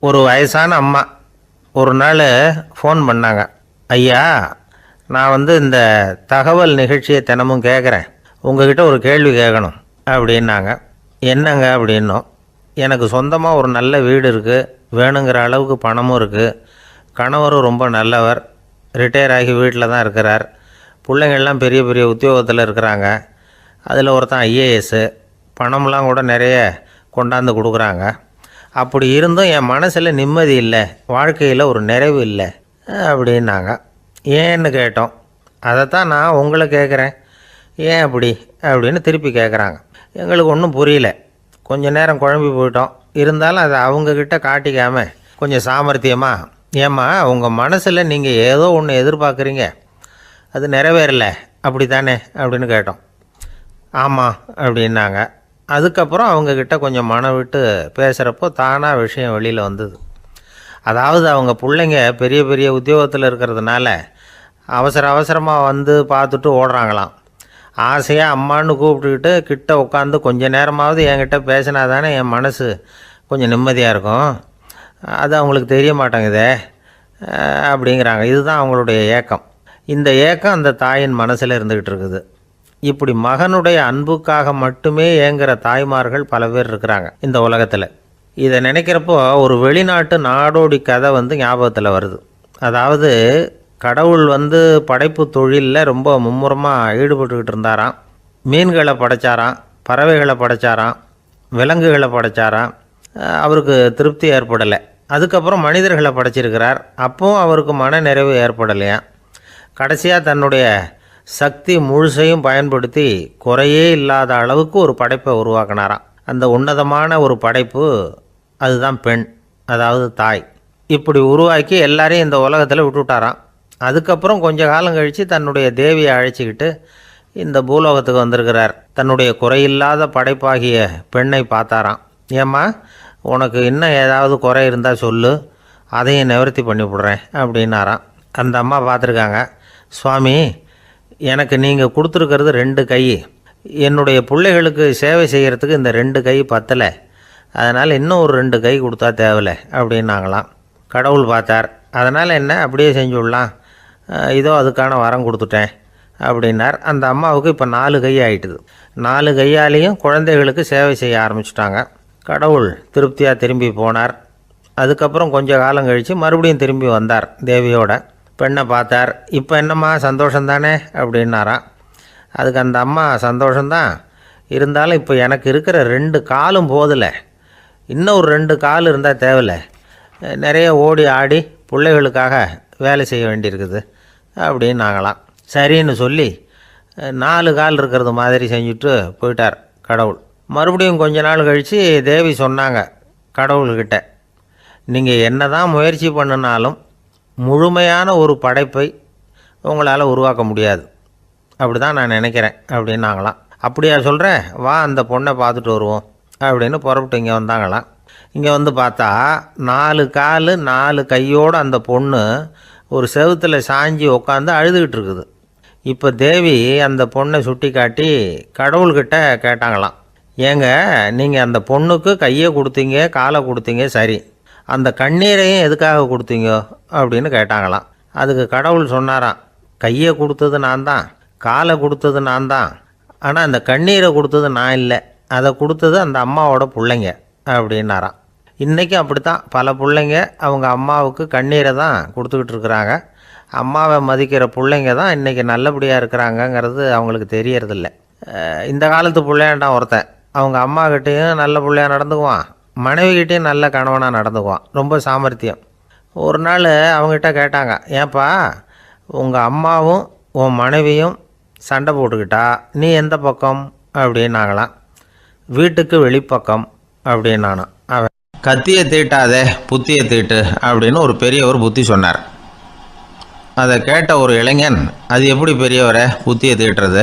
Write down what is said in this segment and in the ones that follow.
ஒரு வயசான அம்மா ஒரு நாள் ஃபோன் பண்ணாங்க. ஐயா, நான் இந்த தகவல் நிகழ்ச்சியை தினமும் கேட்குறேன், உங்ககிட்ட ஒரு கேள்வி கேட்கணும் அப்படின்னாங்க. என்னங்க அப்படின்னோம். எனக்கு சொந்தமாக ஒரு நல்ல வீடு இருக்குது, வேணுங்கிற அளவுக்கு பணமும் இருக்குது, கணவரும் ரொம்ப நல்லவர், ரிட்டையர் ஆகி வீட்டில் தான் இருக்கிறார், பிள்ளைங்கள்லாம் பெரிய பெரிய உத்தியோகத்தில் இருக்கிறாங்க, அதில் ஒருத்தன் ஐஏஎஸ்ஸு, பணம்லாம் கூட நிறைய கொண்டாந்து கொடுக்குறாங்க. அப்படி இருந்தும் என் மனசில் நிம்மதி இல்லை, வாழ்க்கையில் ஒரு நிறைவு இல்லை அப்படின்னாங்க. ஏன்னு கேட்டோம். அதைத்தான் நான் உங்களை கேட்குறேன், ஏன் அப்படி அப்படின்னு திருப்பி கேட்குறாங்க. எங்களுக்கு ஒன்றும் புரியல, கொஞ்சம் நேரம் குழம்பி போயிட்டோம். இருந்தாலும் அதை அவங்கக்கிட்ட காட்டிக்காமல் கொஞ்சம் சாமர்த்தியமாக, ஏம்மா உங்கள் மனசில் நீங்கள் ஏதோ ஒன்று எதிர்பார்க்குறீங்க, அது நிறைவேறலை அப்படி தானே அப்படின்னு கேட்டோம். ஆமாம் அப்படின்னாங்க. அதுக்கப்புறம் அவங்கக்கிட்ட கொஞ்சம் மனம் விட்டு பேசுகிறப்போ தானாக விஷயம் வெளியில் வந்தது. அதாவது அவங்க பிள்ளைங்க பெரிய பெரிய உத்தியோகத்தில் இருக்கிறதுனால அவசரமாக பார்த்துட்டு ஓடுறாங்களாம். ஆசையாக அம்மான்னு கூப்பிட்டுக்கிட்டு கிட்ட உட்காந்து கொஞ்சம் நேரமாவது என்கிட்ட பேசினா தானே என் மனசு கொஞ்சம் நிம்மதியாக இருக்கும். அது அவங்களுக்கு தெரிய மாட்டேங்குதே அப்படிங்கிறாங்க. இதுதான் அவங்களுடைய ஏக்கம். இந்த ஏக்கம் அந்த தாயின் மனசில் இருந்துக்கிட்டு இருக்குது. இப்படி மகனுடைய அன்புக்காக மட்டுமே ஏங்குகிற தாய்மார்கள் பல பேர் இருக்கிறாங்க இந்த உலகத்தில். இதை நினைக்கிறப்போ ஒரு வெளிநாட்டு நாடோடி கதை ஞாபகத்தில் வருது. அதாவது கடவுள் படைப்பு தொழிலில் ரொம்ப மும்முரமாக ஈடுபட்டுக்கிட்டு இருந்தாராம். மீன்களை படைச்சாராம், பறவைகளை படைச்சாராம், விலங்குகளை படைச்சாராம். அவருக்கு திருப்தி ஏற்படலை. அதுக்கப்புறம் மனிதர்களை படைச்சிருக்கிறார். அப்பவும் அவருக்கு மன நிறைவு ஏற்படலையாம். கடைசியாக தன்னுடைய சக்தி முழுசையும் பயன்படுத்தி குறையே இல்லாத அளவுக்கு ஒரு படைப்பை உருவாக்கினாராம். அந்த உன்னதமான ஒரு படைப்பு அதுதான் பெண், அதாவது தாய். இப்படி உருவாக்கி எல்லாரையும் இந்த உலகத்தில் விட்டுவிட்டாராம். அதுக்கப்புறம் கொஞ்ச காலம் கழித்து தன்னுடைய தேவியை அழைச்சிக்கிட்டு இந்த பூலோகத்துக்கு வந்திருக்கிறார். தன்னுடைய குறையில்லாத படைப்பாகிய பெண்ணை பார்த்தாராம். ஏம்மா, உனக்கு இன்னும் ஏதாவது குறை இருந்தால் சொல்லு, அதையும் நிவர்த்தி பண்ணி விடுறேன் அப்படின்னாராம். அந்த அம்மா பார்த்துருக்காங்க. சுவாமி, எனக்கு நீங்கள் கொடுத்துருக்கிறது 2 கை, என்னுடைய பிள்ளைகளுக்கு சேவை செய்கிறதுக்கு இந்த 2 கை பத்தலை, அதனால் இன்னும் ஒரு 2 கை கொடுத்தா தேவலை அப்படின்னாங்களாம். கடவுள் பார்த்தார். அதனால் என்ன, அப்படியே செஞ்சு விடலாம், இதோ அதுக்கான வரம் கொடுத்துட்டேன் அப்படின்னார். அந்த அம்மாவுக்கு இப்போ 4 கை ஆகிட்டுது. 4 கையாலேயும் குழந்தைகளுக்கு சேவை செய்ய ஆரம்பிச்சிட்டாங்க. கடவுள் திருப்தியாக திரும்பி போனார். அதுக்கப்புறம் கொஞ்சம் காலம் கழித்து மறுபடியும் திரும்பி வந்தார் தேவியோட. பெண்ணை பார்த்தார். இப்போ என்னம்மா சந்தோஷந்தானே அப்படின்னாராம். அதுக்கு அந்த அம்மா, சந்தோஷந்தான், இருந்தாலும் இப்போ எனக்கு இருக்கிற 2 காலும் போதில்லை, இன்னும் ஒரு 2 கால் இருந்தால் தேவையில்லை, நிறைய ஓடி ஆடி பிள்ளைகளுக்காக வேலை செய்ய வேண்டியிருக்குது அப்படின்னாங்களாம். சரின்னு சொல்லி 4 கால் இருக்கிறது மாதிரி செஞ்சுட்டு போயிட்டார் கடவுள். மறுபடியும் கொஞ்ச நாள் கழித்து தேவி சொன்னாங்க கடவுள்கிட்ட, நீங்கள் என்ன தான் முயற்சி பண்ணினாலும் முழுமையான ஒரு படைப்பை உங்களால் உருவாக்க முடியாது, அப்படி தான் நான் நினைக்கிறேன் அப்படின்னாங்களாம். அப்படியா சொல்கிறேன், வா அந்த பொண்ணை பார்த்துட்டு வருவோம் அப்படின்னு புறப்பட்டு இங்கே வந்தாங்களாம். இங்கே பார்த்தா 4 கால் 4 கையோடு அந்த பொண்ணு ஒரு செவுத்தில் சாஞ்சி உட்காந்து அழுதுகிட்டு இருக்குது. இப்போ தேவி அந்த பொண்ணை சுட்டி காட்டி கடவுள்கிட்ட கேட்டாங்களாம், ஏங்க நீங்கள் அந்த பொண்ணுக்கு கையை கொடுத்தீங்க, காலை கொடுத்தீங்க, சரி, அந்த கண்ணீரையும் எதுக்காக கொடுத்தீங்க அப்படின்னு கேட்டாங்களாம். அதுக்கு கடவுள் சொன்னாராம், கையை கொடுத்தது நான் தான், காலை கொடுத்தது நான் தான், ஆனால் அந்த கண்ணீரை கொடுத்தது நான் இல்லை, அதை கொடுத்தது அந்த அம்மாவோட பிள்ளைங்க அப்படின்னாராம். இன்றைக்கும் அப்படித்தான் பல பிள்ளைங்க அவங்க அம்மாவுக்கு கண்ணீரை தான் கொடுத்துக்கிட்டு இருக்கிறாங்க. அம்மாவை மதிக்கிற பிள்ளைங்க தான் இன்றைக்கி நல்லபடியாக இருக்கிறாங்கங்கிறது அவங்களுக்கு தெரியறதில்ல. இந்த காலத்து பிள்ளையாண்டான் ஒருத்தன் அவங்க அம்மாக்கிட்டேயும் நல்ல பிள்ளையாக நடந்துக்குவான், மனைவிக்கிட்டேயும் நல்ல கணவனாக நடந்துக்குவான், ரொம்ப சாமர்த்தியம். ஒரு நாள் அவங்ககிட்ட கேட்டாங்க, ஏன்பா உங்கள் அம்மாவும் உன் மனைவியும் சண்டை போட்டுக்கிட்டா நீ எந்த பக்கம் அப்படின்னாங்களாம். வீட்டுக்கு வெளிப்பக்கம் அப்படின்னானான். அவன், கத்தியை தீட்டாதே புத்தியை தீட்டு அப்படின்னு ஒரு பெரியவர் புத்தி சொன்னார். அதை கேட்ட ஒரு இளைஞன், அது எப்படி பெரியவரை புத்தியை தீட்டுறது,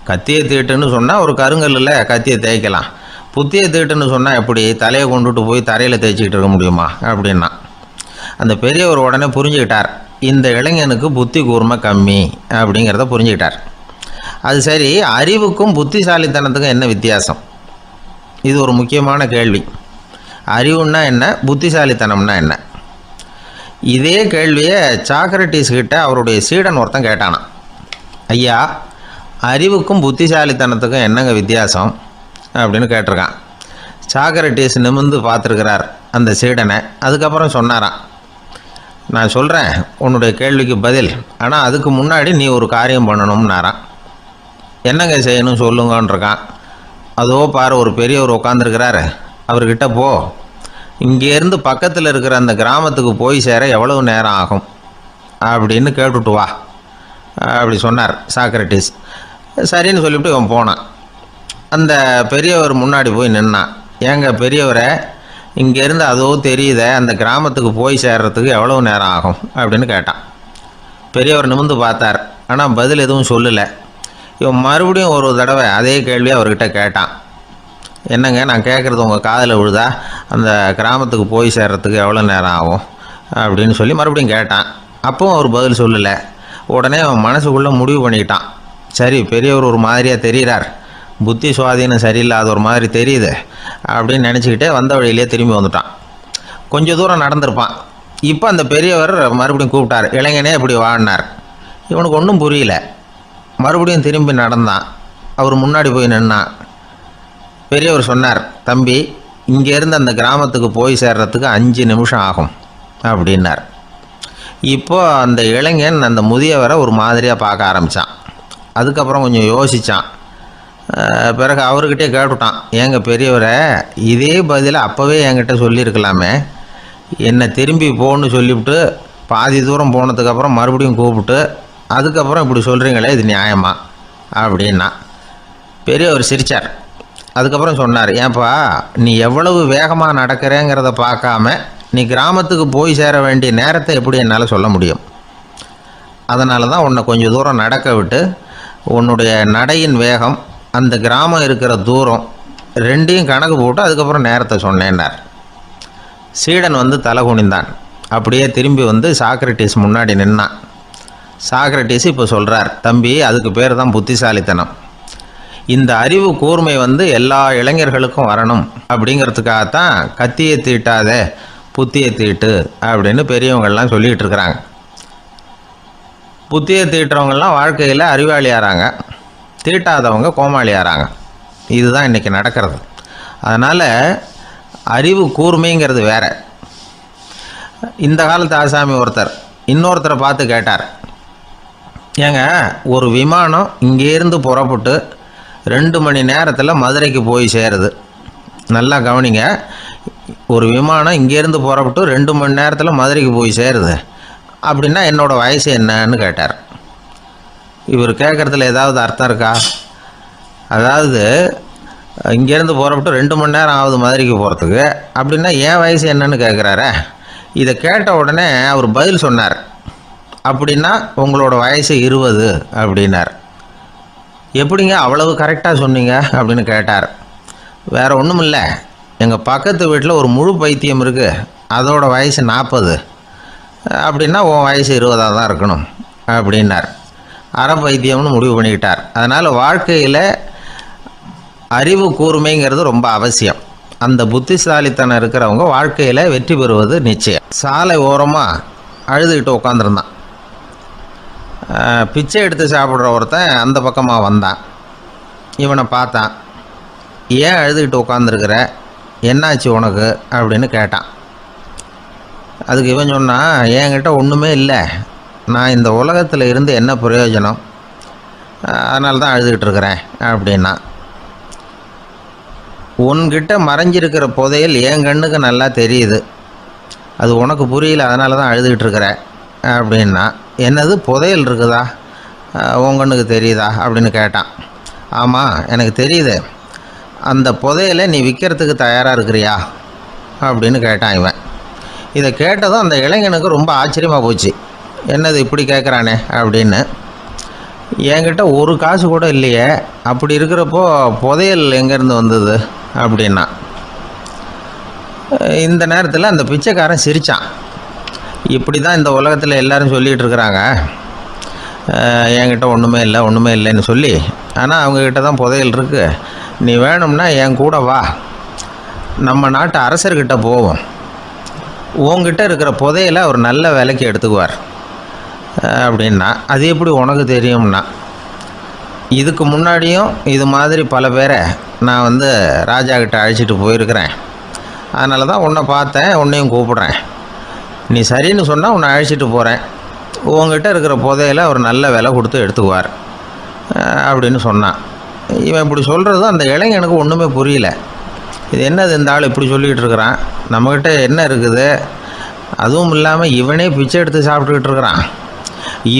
கத்தியை தீட்டுன்னு சொன்னால் ஒரு கருங்கல்லில் கத்தியை தேய்க்கலாம், புத்தியை தீட்டுன்னு சொன்னால் எப்படி தலையை கொண்டுட்டு போய் தரையில் தேய்ச்சிக்கிட்டு இருக்க முடியுமா அப்படின்னா. அந்த பெரியவர் உடனே புரிஞ்சுக்கிட்டார், இந்த இளைஞனுக்கு புத்தி கூர்மை கம்மி அப்படிங்கிறத புரிஞ்சுக்கிட்டார். அது சரி, அறிவுக்கும் புத்திசாலித்தனத்துக்கும் என்ன வித்தியாசம்? இது ஒரு முக்கியமான கேள்வி. அறிவுன்னா என்ன, புத்திசாலித்தனம்னா என்ன? இதே கேள்வியை சாக்ரட்டிஸ் கிட்ட அவருடைய சீடன் ஒருத்தன் கேட்டானான். ஐயா, அறிவுக்கும் புத்திசாலித்தனத்துக்கும் என்னங்க வித்தியாசம் அப்படின்னு கேட்டிருக்கான். சாக்ரட்டிஸ் நிமிர்ந்து பார்த்துருக்கிறார் அந்த சீடனை. அதுக்கப்புறம் சொன்னாராம், நான் சொல்கிறேன் உன்னுடைய கேள்விக்கு பதில், ஆனால் அதுக்கு முன்னாடி நீ ஒரு காரியம் பண்ணணும்னாரான். என்னங்க செய்யணும் சொல்லுங்கன்றிருக்கான். அதோ பாரு, ஒரு பெரியவர் உட்காந்துருக்கிறாரு, அவர்கிட்ட போ, இங்கேருந்து பக்கத்தில் இருக்கிற அந்த கிராமத்துக்கு போய் சேர எவ்வளவு நேரம் ஆகும் அப்படின்னு கேட்டுட்டு வா அப்படி சொன்னார் சாக்ரட்டிஸ். சரின்னு சொல்லிவிட்டு இவன் போனான். அந்த பெரியவர் முன்னாடி போய் நின்னான். ஏங்க பெரியவரை, இங்கேருந்து அதோ தெரியுத அந்த கிராமத்துக்கு போய் சேர்றதுக்கு எவ்வளோ நேரம் ஆகும் அப்படின்னு கேட்டான். பெரியவர் நிமிர்ந்து பார்த்தார், ஆனால் பதில் எதுவும் சொல்லலை. இவன் மறுபடியும் ஒரு தடவை அதே கேள்வியை அவர்கிட்ட கேட்டான். என்னங்க, நான் கேட்குறது உங்கள் காதில் விழுதா, அந்த கிராமத்துக்கு போய் சேர்றதுக்கு எவ்வளோ நேரம் ஆகும் அப்படின்னு சொல்லி மறுபடியும் கேட்டான். அப்பவும் அவர் பதில் சொல்லலை. உடனே அவன் மனசுக்குள்ளே முடிவு பண்ணிக்கிட்டான், சரி பெரியவர் ஒரு மாதிரியாக தெரிகிறார், புத்தி சுவாதீனம் சரியில்லாத ஒரு மாதிரி தெரியுது அப்படின்னு நினச்சிக்கிட்டே வந்த வழியிலே திரும்பி வந்துட்டான். கொஞ்சம் தூரம் நடந்திருப்பான். இப்போ அந்த பெரியவர் மறுபடியும் கூப்பிட்டார், இளைஞனே இப்படி வாடினார். இவனுக்கு ஒன்றும் புரியல. மறுபடியும் திரும்பி நடந்தான். அவர் முன்னாடி போய் நின்னான். பெரியவர் சொன்னார், தம்பி, இங்கேருந்து அந்த கிராமத்துக்கு போய் சேர்றதுக்கு 5 நிமிஷம் ஆகும் அப்படின்னார். இப்போது அந்த இளைஞன் அந்த முதியவரை ஒரு மாதிரியாக பார்க்க ஆரம்பித்தான். அதுக்கப்புறம் கொஞ்சம் யோசித்தான். பிறகு அவர்கிட்டே கேட்டுட்டான், ஏங்க பெரியவரை, இதே பதிலை அப்போவே என்கிட்ட சொல்லியிருக்கலாமே, என்னை திரும்பி போன்னு சொல்லிவிட்டு பாதி தூரம் போனதுக்கப்புறம் மறுபடியும் கூப்பிட்டு அதுக்கப்புறம் இப்படி சொல்கிறீங்களே, இது நியாயமா அப்படின்னா. பெரியவர் சிரித்தார். அதுக்கப்புறம் சொன்னார், ஏன்பா, நீ எவ்வளவு வேகமாக நடக்கிறேங்கிறத பார்க்காம நீ கிராமத்துக்கு போய் சேர வேண்டிய நேரத்தை எப்படி என்னால் சொல்ல முடியும்? அதனால தான் உன்னை கொஞ்சம் தூரம் நடக்க விட்டு உன்னுடைய நடையின் வேகம், அந்த கிராமம் இருக்கிற தூரம் ரெண்டையும் கணக்கு போட்டு அதுக்கப்புறம் நேரத்தை சொன்னேன்னார். சீடன் வந்து தலை குனிந்தான். அப்படியே திரும்பி வந்து சாக்ரட்டிஸ் முன்னாடி நின்னான். சாக்ரட்டிஸ் இப்போ சொல்கிறார், தம்பி, அதுக்கு பேர் தான் புத்திசாலித்தனம். இந்த அறிவு கூர்மை வந்து எல்லா இளைஞர்களுக்கும் வரணும் அப்படிங்கிறதுக்காகத்தான் கத்தியை தீட்டாத புத்தியை தீட்டு அப்படின்னு பெரியவங்கள்லாம் சொல்லிகிட்டு இருக்கிறாங்க. புத்தியை தீட்டுறவங்கெல்லாம் வாழ்க்கையில் அறிவாளி ஆகிறாங்க, தீட்டாதவங்க கோமாளி ஆகிறாங்க. இதுதான் இன்றைக்கி நடக்கிறது. அதனால் அறிவு கூர்மைங்கிறது வேறு. இந்த காலத்து ஆசாமி ஒருத்தர் இன்னொருத்தரை பார்த்து கேட்டார், ஏங்க, ஒரு விமானம் இங்கேருந்து புறப்பட்டு 2 மணி நேரத்தில் மதுரைக்கு போய் சேருது. நல்லா கவனிங்க, ஒரு விமானம் இங்கேருந்து புறப்பட்டு 2 மணி நேரத்தில் மதுரைக்கு போய் சேருது அப்படின்னா என்னோடய வயசு என்னன்னு கேட்டார். இவர் கேட்குறதுல ஏதாவது அர்த்தம் இருக்கா? அதாவது இங்கேருந்து புறப்பட்டு 2 மணி நேரம் ஆகுது மதுரைக்கு போகிறதுக்கு, அப்படின்னா என் வயசு என்னன்னு கேட்குறாரே. இதை கேட்ட உடனே அவர் பதில் சொன்னார், அப்படின்னா உங்களோட வயசு 20 அப்படின்னார். எப்படிங்க அவ்வளவு கரெக்டாக சொன்னீங்க அப்படின்னு கேட்டார். வேறு ஒன்றும் இல்லை, எங்கள் பக்கத்து வீட்டில் ஒரு முழு பைத்தியம் இருக்குது, அதோட வயசு 40, அப்படின்னா உன் வயசு 20 தான் இருக்கணும் அப்படின்னார். அரை பைத்தியம்னு முடிவு பண்ணிக்கிட்டார். அதனால் வாழ்க்கையில் அறிவு கூர்மைங்கிறது ரொம்ப அவசியம். அந்த புத்திசாலித்தனம் இருக்கிறவங்க வாழ்க்கையில் வெற்றி பெறுவது நிச்சயம். சாலை ஓரமாக அழுதுகிட்டு உட்காந்துருந்தான். பிச்சை எடுத்து சாப்பிட்ற ஒருத்தன் அந்த பக்கமாக வந்தான். இவனை பார்த்தான். ஏன் அழுதுகிட்டு உட்காந்துருக்கிற, என்னாச்சு உனக்கு அப்படின்னு கேட்டான். அதுக்கு இவன் சொன்னான், என்கிட்ட ஒன்றுமே இல்லை, நான் இந்த உலகத்தில் இருந்து என்ன பிரயோஜனம், அதனால தான் அழுதுகிட்டு இருக்கிறேன் அப்படின்னா. உன்கிட்ட மறைஞ்சிருக்கிற புதையல் என் கண்ணுக்கு நல்லா தெரியுது, அது உனக்கு புரியல, அதனால தான் அழுதுகிட்டு இருக்கிற அப்படின்னா. என்னது, புதையல் இருக்குதா, உன் கண்ணுக்கு தெரியுதா அப்படின்னு கேட்டான். ஆமாம், எனக்கு தெரியுது, அந்த புதையலை நீ விற்கிறதுக்கு தயாராக இருக்கிறியா அப்படின்னு கேட்டான் இவன். இதை கேட்டதும் அந்த இளைஞனுக்கு ரொம்ப ஆச்சரியமாக போச்சு. என்னது இப்படி கேட்குறானே அப்படின்னு. என்கிட்ட ஒரு காசு கூட இல்லையே, அப்படி இருக்கிறப்போ புதையல் எங்கேருந்து வந்தது அப்படின்னா. இந்த நேரத்தில் அந்த பிச்சைக்காரன் சிரித்தான். இப்படி தான் இந்த உலகத்தில் எல்லோரும் சொல்லிகிட்டு இருக்கிறாங்க, என்கிட்ட ஒன்றுமே இல்லைன்னு சொல்லி. ஆனால் அவங்கக்கிட்ட தான் புதையல் இருக்குது, நீ வேணும்னா என் கூட வா, நம்ம நாட்டு அரசர்கிட்ட போவோம், உங்ககிட்ட இருக்கிற புதையலை அவர் நல்ல விலைக்கு எடுத்துக்குவார் அப்படின்னா. அது எப்படி உனக்கு தெரியும்னா, இதுக்கு முன்னாடியும் இது மாதிரி பல பேரை நான் வந்து ராஜா கிட்ட அழைச்சிட்டு போயிருக்கிறேன். அதனால தான் உன்னை பார்த்தேன், உன்னையும் கூப்பிட்றேன். நீ சரின்னு சொன்னால் உன்னை அழைச்சிட்டு போகிறேன். உங்ககிட்ட இருக்கிற புதையலை அவர் நல்ல விலை கொடுத்து எடுத்துக்குவார் அப்படின்னு சொன்னான். இவன் இப்படி சொல்கிறதும் அந்த இளைஞனுக்கு ஒன்றுமே புரியல. இது என்னது இந்த ஆள் இப்படி சொல்லிக்கிட்டு இருக்கிறான், நம்மக்கிட்ட என்ன இருக்குது, அதுவும் இல்லாமல் இவனே பிச்சை எடுத்து சாப்பிட்டுக்கிட்டு இருக்கிறான்,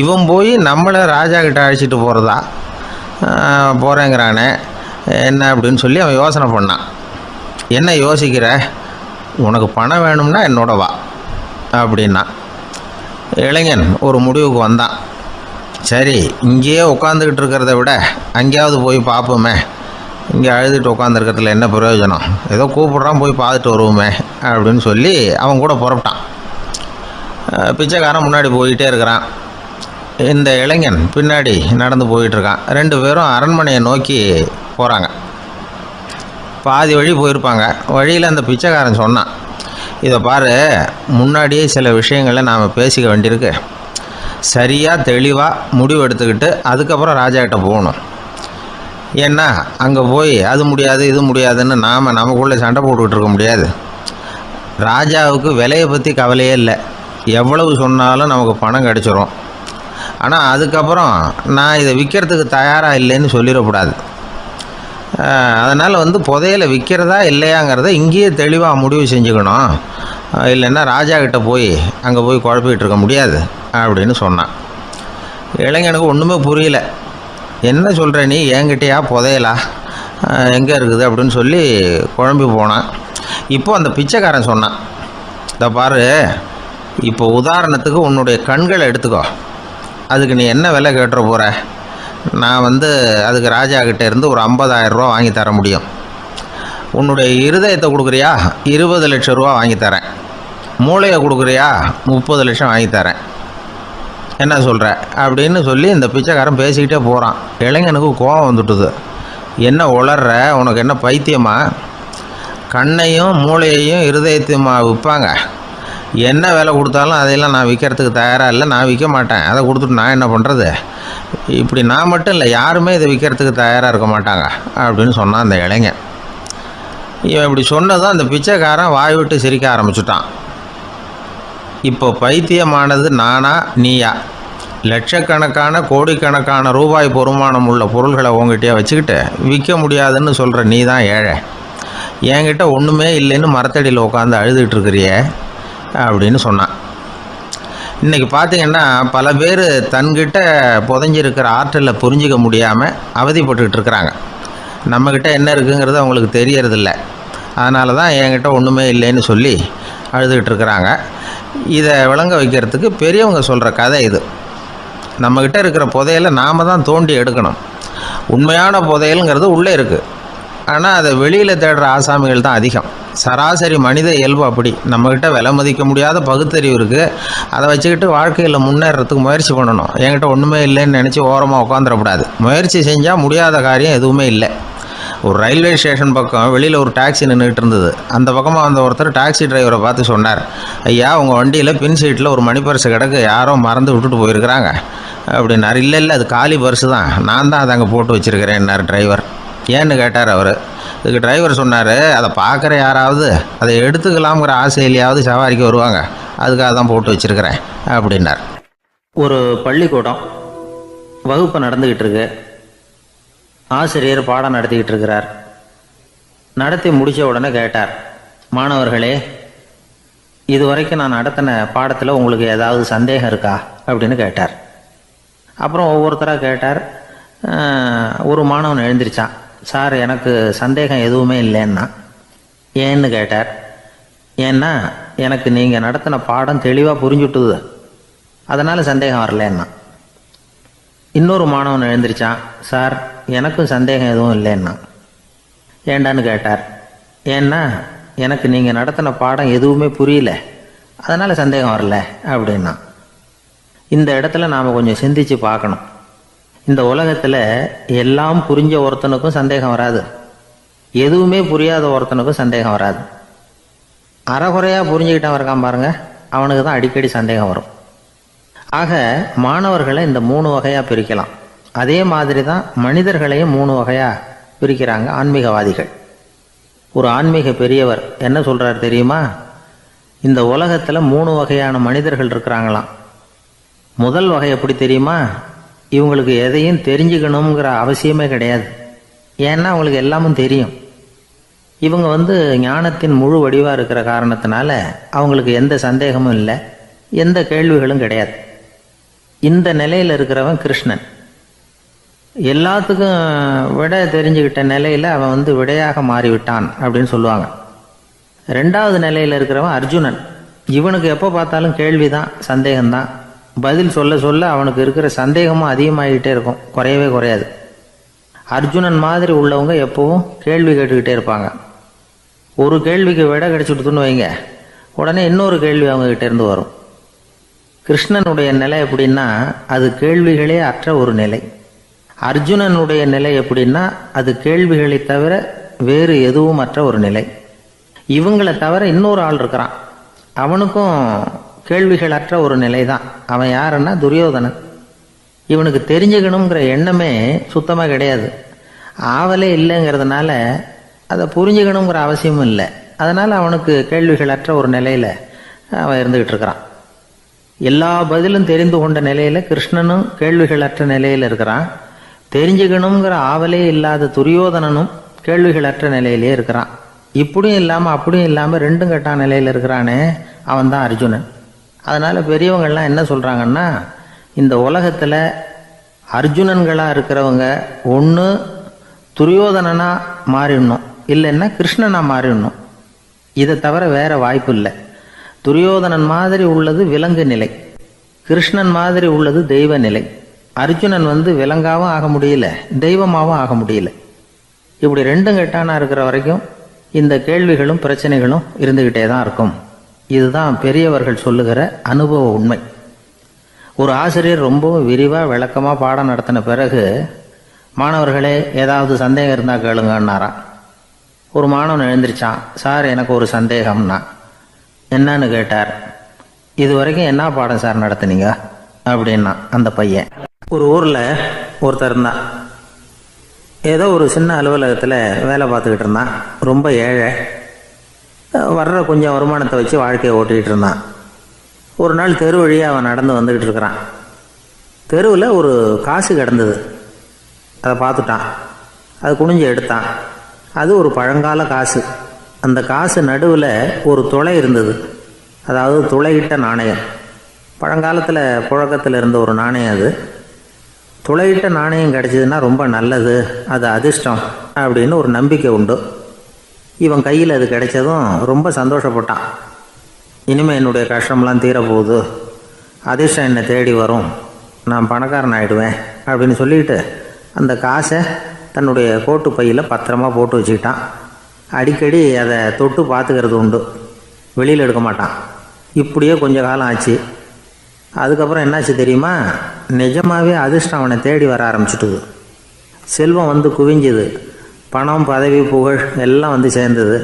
இவன் போய் நம்மளை ராஜா கிட்ட அழைச்சிட்டு போகிறதா போகிறேங்கிறானே என்ன அப்படின்னு சொல்லி அவன் யோசனை பண்ணான். என்ன யோசிக்கிற, உனக்கு பணம் வேணும்னா என்னோட வா அப்படின்னா. இளைஞன் ஒரு முடிவுக்கு வந்தான். சரி, இங்கேயே உட்காந்துக்கிட்டு இருக்கிறத விட அங்கேயாவது போய் பார்ப்போமே, இங்கே அழுதுட்டு உட்காந்துருக்கிறதுல என்ன பிரயோஜனம், ஏதோ கூப்பிட்றான் போய் பார்த்துட்டு வருவோமே அப்படின்னு சொல்லி அவன் கூட புறப்பட்டான். பிச்சைக்காரன் முன்னாடி போயிட்டே இருக்கிறான், இந்த இளைஞன் பின்னாடி நடந்து போயிட்டுருக்கான். 2 பேரும் அரண்மனையை நோக்கி போகிறாங்க. பாதி வழி போயிருப்பாங்க. வழியில் அந்த பிச்சைக்காரன் சொன்னான், இதை பாரு, முன்னாடியே சில விஷயங்களை நாம் பேசிக்க வேண்டியிருக்கு. சரியாக தெளிவாக முடிவு எடுத்துக்கிட்டு அதுக்கப்புறம் ராஜாக்கிட்ட போகணும். ஏன்னா அங்கே போய் அது முடியாது இது முடியாதுன்னு நாம் நமக்குள்ளே சண்டை போட்டுக்கிட்டு இருக்க முடியாது. ராஜாவுக்கு விலையை பற்றி கவலையே இல்லை, எவ்வளவு சொன்னாலும் நமக்கு பணம் கிடச்சிரும். ஆனால் அதுக்கப்புறம் நான் இதை விற்கிறதுக்கு தயாராக இல்லைன்னு சொல்லிடக்கூடாது. அதனால் வந்து புதையலை விற்கிறதா இல்லையாங்கிறத இங்கேயே தெளிவாக முடிவு செஞ்சுக்கணும். இல்லைன்னா ராஜா கிட்ட போய் அங்கே போய் குழப்பிக்கிட்டு இருக்க முடியாது அப்படின்னு சொன்னான். இளைஞனுக்கு ஒன்றுமே புரியல. என்ன சொல்கிற நீ, என்கிட்டயா புதையலா, எங்கே இருக்குது அப்படின்னு சொல்லி குழம்பி போனான். இப்போ அந்த பிச்சைக்காரன் சொன்னான், இதை பாரு, இப்போ உதாரணத்துக்கு உன்னுடைய கண்களை எடுத்துக்கோ, அதுக்கு நீ என்ன விலை கேட்டுற போகிற, நான் வந்து அதுக்கு ராஜா கிட்டே இருந்து ஒரு 50,000 ரூபா வாங்கி தர முடியும். உன்னுடைய இருதயத்தை கொடுக்குறியா, 20 லட்சம் ரூபா வாங்கி தரேன். மூளையை கொடுக்குறியா, 30 லட்சம் வாங்கி தரேன். என்ன சொல்கிற அப்படின்னு சொல்லி இந்த பிச்சைக்காரன் பேசிக்கிட்டே போகிறான். இளைஞனுக்கு கோபம் வந்துட்டுது. என்ன உளர்ற, உனக்கு என்ன பைத்தியமா, கண்ணையும் மூளையையும் இருதயத்தையுமா விற்பாங்க, என்ன விலை கொடுத்தாலும் அதையெல்லாம் நான் விற்கிறதுக்கு தயாராக இல்லை, நான் விற்க மாட்டேன், அதை கொடுத்துட்டு நான் என்ன பண்ணுறது, இப்படி நான் மட்டும் இல்லை யாருமே இதை விற்கிறதுக்கு தயாராக இருக்க மாட்டாங்க அப்படின்னு சொன்னான் அந்த இளைஞன். இவன் இப்படி சொன்னதும் அந்த பிச்சைக்காரன் வாய் விட்டு சிரிக்க ஆரம்பிச்சுட்டான். இப்போ பைத்தியமானது நானா நீயா, லட்சக்கணக்கான கோடிக்கணக்கான ரூபாய் பொறுமானம் உள்ள பொருள்களை உங்ககிட்டயே வச்சுக்கிட்டு விற்க முடியாதுன்னு சொல்கிற நீ தான் ஏழை, என்கிட்ட ஒன்றுமே இல்லைன்னு மரத்தடியில் உட்காந்து அழுதுகிட்டு இருக்கிறியே அப்படின்னு சொன்னான். இன்றைக்கி பார்த்திங்கன்னா பல பேர் தன்கிட்ட புதைஞ்சிருக்கிற ஆற்றலை புரிஞ்சிக்க முடியாமல் அவதிப்பட்டுக்கிட்டு இருக்கிறாங்க. நம்மக்கிட்ட என்ன இருக்குங்கிறது அவங்களுக்கு தெரியறதில்ல. அதனால தான் என்கிட்ட ஒன்றுமே இல்லைன்னு சொல்லி அழுதுகிட்டு இருக்கிறாங்க. இதை விளங்க வைக்கிறதுக்கு பெரியவங்க சொல்கிற கதை இது. நம்மக்கிட்ட இருக்கிற புதையலை நாம் தான் தோண்டி எடுக்கணும். உண்மையான புதையலுங்கிறது உள்ளே இருக்குது, ஆனால் அதை வெளியில் தேடுற ஆசாமிகள் தான் அதிகம். சராசரி மனித இயல்பு அப்படி. நம்மக்கிட்ட விலை மதிக்க முடியாத பகுத்தறிவு இருக்குது, அதை வச்சுக்கிட்டு வாழ்க்கையில் முன்னேறதுக்கு முயற்சி பண்ணணும். என்கிட்ட ஒன்றுமே இல்லைன்னு நினச்சி ஓரமாக உட்காந்துடக்கூடாது. முயற்சி செஞ்சால் முடியாத காரியம் எதுவுமே இல்லை. ஒரு ரயில்வே ஸ்டேஷன் பக்கம் வெளியில் ஒரு டாக்ஸி நின்றுட்டு இருந்தது. அந்த பக்கமாக வந்த ஒருத்தர் டாக்ஸி டிரைவரை பார்த்து சொன்னார், ஐயா, உங்கள் வண்டியில் பின் சீட்டில் ஒரு மணி பர்ஸு கிடக்கு, யாரோ மறந்து விட்டுட்டு போயிருக்கிறாங்க அப்படின்னாரு. இல்லை இல்லை, அது காலி பர்ஸு தான், நான் தான் அதை அங்கே போட்டு வச்சுருக்கிறேன்னார் டிரைவர். ஏன்னு கேட்டார் அவர். இதுக்கு டிரைவர் சொன்னார், அதை பார்க்குற யாராவது அதை எடுத்துக்கலாம்ங்கிற ஆசையிலையாவது சவாரிக்கு வருவாங்க, அதுக்காக தான் போட்டு வச்சுருக்கிறேன் அப்படின்னார். ஒரு பள்ளிக்கூடம் வகுப்பு நடந்துக்கிட்டு இருக்கு. ஆசிரியர் பாடம் நடத்திக்கிட்டு இருக்கிறார். நடத்தி முடித்த உடனே கேட்டார், மாணவர்களே, இதுவரைக்கும் நான் நடத்தின பாடத்தில் உங்களுக்கு ஏதாவது சந்தேகம் இருக்கா அப்படின்னு கேட்டார். அப்புறம் ஒவ்வொருத்தராக கேட்டார். ஒரு மாணவன் எழுந்திருச்சான். சார், எனக்கு சந்தேகம் எதுவுமே இல்லைன்னா. ஏன்னு கேட்டார். ஏன்னா எனக்கு நீங்கள் நடத்தின பாடம் தெளிவாக புரிஞ்சுட்டுது, அதனால் சந்தேகம் வரலன்னா. இன்னொரு மாணவன் எழுந்திருச்சான். சார், எனக்கும் சந்தேகம் எதுவும் இல்லைன்னா. ஏண்டான்னு கேட்டார். ஏன்னா எனக்கு நீங்கள் நடத்தின பாடம் எதுவுமே புரியல, அதனால் சந்தேகம் வரல அப்படின்னா. இந்த இடத்துல நாம் கொஞ்சம் சிந்திச்சு பார்க்கணும். இந்த உலகத்தில் எல்லாம் புரிஞ்ச ஒருத்தனுக்கும் சந்தேகம் வராது. எதுவுமே புரியாத ஒருத்தனுக்கும் சந்தேகம் வராது. அறகுறையாக புரிஞ்சுக்கிட்டவன் இருக்கான் பாருங்க, அவனுக்கு தான் அடிக்கடி சந்தேகம் வரும். ஆக மாணவர்களை இந்த 3 வகையாக பிரிக்கலாம். அதே மாதிரி தான் மனிதர்களையும் 3 வகையாக பிரிக்கிறாங்க ஆன்மீகவாதிகள். ஒரு ஆன்மீக பெரியவர் என்ன சொல்கிறார் தெரியுமா? இந்த உலகத்தில் 3 வகையான மனிதர்கள் இருக்கிறாங்களாம். முதல் வகை எப்படி தெரியுமா? இவங்களுக்கு எதையும் தெரிஞ்சுக்கணுங்கிற அவசியமே கிடையாது. ஏன்னா அவங்களுக்கு எல்லாமும் தெரியும். இவங்க ஞானத்தின் முழு வடிவாக இருக்கிற காரணத்தினால அவங்களுக்கு எந்த சந்தேகமும் இல்லை, எந்த கேள்விகளும் கிடையாது. இந்த நிலையில் இருக்கிறவன் கிருஷ்ணன். எல்லாத்துக்கும் விட தெரிஞ்சுக்கிட்ட நிலையில் அவன் விடையாக மாறிவிட்டான் அப்படின்னு சொல்லுவாங்க. 2வது நிலையில் இருக்கிறவன் அர்ஜுனன். இவனுக்கு எப்போ பார்த்தாலும் கேள்விதான், சந்தேகம்தான். பதில் சொல்ல சொல்ல அவனுக்கு இருக்கிற சந்தேகமும் அதிகமாகிட்டே இருக்கும், குறையவே குறையாது. அர்ஜுனன் மாதிரி உள்ளவங்க எப்பவும் கேள்வி கேட்டுக்கிட்டே இருப்பாங்க. ஒரு கேள்விக்கு விடை கிடைச்சிட்டுன்னு வைங்க, உடனே இன்னொரு கேள்வி அவங்ககிட்ட இருந்து வரும். கிருஷ்ணனுடைய நிலை எப்படின்னா அது கேள்விகளே அற்ற ஒரு நிலை. அர்ஜுனனுடைய நிலை எப்படின்னா அது கேள்விகளை தவிர வேறு எதுவும் அற்ற ஒரு நிலை. இவங்களை தவிர இன்னொரு ஆள் இருக்கிறான், அவனுக்கும் கேள்விகள் அற்ற ஒரு நிலை தான். அவன் யாருன்னா துரியோதனன். இவனுக்கு தெரிஞ்சுக்கணுங்கிற எண்ணமே சுத்தமாக கிடையாது. ஆவலே இல்லைங்கிறதுனால அதை புரிஞ்சுக்கணுங்கிற அவசியமும் இல்லை. அதனால் அவனுக்கு கேள்விகள் அற்ற ஒரு நிலையில் அவன் இருந்துக்கிட்டு இருக்கிறான். எல்லா பதிலும் தெரிந்து கொண்ட நிலையில் கிருஷ்ணனும் கேள்விகள் அற்ற நிலையில் இருக்கிறான். தெரிஞ்சுக்கணுங்கிற ஆவலே இல்லாத துரியோதனனும் கேள்விகள் அற்ற நிலையிலே இருக்கிறான். இப்படியும் இல்லாமல் அப்படியும் இல்லாமல் 2ம் கெட்டான் நிலையில் இருக்கிறானே, அவன் தான் அர்ஜுனன். அதனால் பெரியவங்கள்லாம் என்ன சொல்கிறாங்கன்னா, இந்த உலகத்தில் அர்ஜுனன்களாக இருக்கிறவங்க ஒன்று துரியோதனனாக மாறிடணும், இல்லைன்னா கிருஷ்ணனாக மாறிடணும். இதை தவிர வேறு வாய்ப்பு இல்லை. துரியோதனன் மாதிரி உள்ளது விலங்கு நிலை, கிருஷ்ணன் மாதிரி உள்ளது தெய்வ நிலை. அர்ஜுனன் விலங்காவும் ஆக முடியல, தெய்வமாகவும் ஆக முடியல. இப்படி 2ம் கெட்டானா இருக்கிற வரைக்கும் இந்த கேள்விகளும் பிரச்சனைகளும் இருந்துக்கிட்டே தான் இருக்கும். இதுதான் பெரியவர்கள் சொல்லுகிற அனுபவ உண்மை. ஒரு ஆசிரியர் ரொம்பவும் விரிவாக விளக்கமாக பாடம் நடத்தின பிறகு, மாணவர்களே ஏதாவது சந்தேகம் இருந்தால் கேளுங்கன்னாராம். ஒரு மாணவன் எழுந்திரிச்சான். சார் எனக்கு ஒரு சந்தேகம்னா. என்னன்னு கேட்டார். இது வரைக்கும் என்ன பாடம் சார் நடத்துனீங்க அப்படின்னா அந்த பையன். ஒரு ஊரில் ஒருத்தர் இருந்தான். ஏதோ ஒரு சின்ன அலுவலகத்தில் வேலை பார்த்துக்கிட்டு இருந்தான். ரொம்ப ஏழை. வர்ற கொஞ்சம் வருமானத்தை வச்சு வாழ்க்கையை ஓட்டிகிட்டு இருந்தான். ஒரு நாள் தெரு வழியாக அவன் நடந்து வந்துக்கிட்டு இருக்கிறான். தெருவில் ஒரு காசு கிடந்தது. அதை பார்த்துட்டான். அது குனிஞ்சு எடுத்தான். அது ஒரு பழங்கால காசு. அந்த காசு நடுவில் ஒரு துளை இருந்தது, அதாவது துளையிட்ட நாணயம். பழங்காலத்தில் புழக்கத்தில் இருந்த ஒரு நாணயம் அது. துளையிட்ட நாணயம் கிடச்சிதுன்னா ரொம்ப நல்லது, அது அதிர்ஷ்டம் அப்படின்னு ஒரு நம்பிக்கை உண்டு. இவன் கையில் அது கிடைச்சதும் ரொம்ப சந்தோஷப்பட்டான். இனிமேல் என்னுடைய கஷ்டம்லாம் தீரப்போகுது, அதிர்ஷ்டம் என்னை தேடி வரும், நான் பணக்காரன் ஆகிடுவேன் அப்படின்னு சொல்லிட்டு அந்த காசை தன்னுடைய கோட்டு பையில் பத்திரமா போட்டு வச்சுக்கிட்டான். அடிக்கடி அதை தொட்டு பார்த்துக்கிறது உண்டு, வெளியில் எடுக்க மாட்டான். இப்படியே கொஞ்ச காலம் ஆச்சு. அதுக்கப்புறம் என்னாச்சு தெரியுமா? நிஜமாகவே அதிர்ஷ்டம் அவனை தேடி வர ஆரம்பிச்சுட்டுது. செல்வம் குவிஞ்சுது. பணம், பதவி, புகழ் எல்லாம் சேர்ந்தது.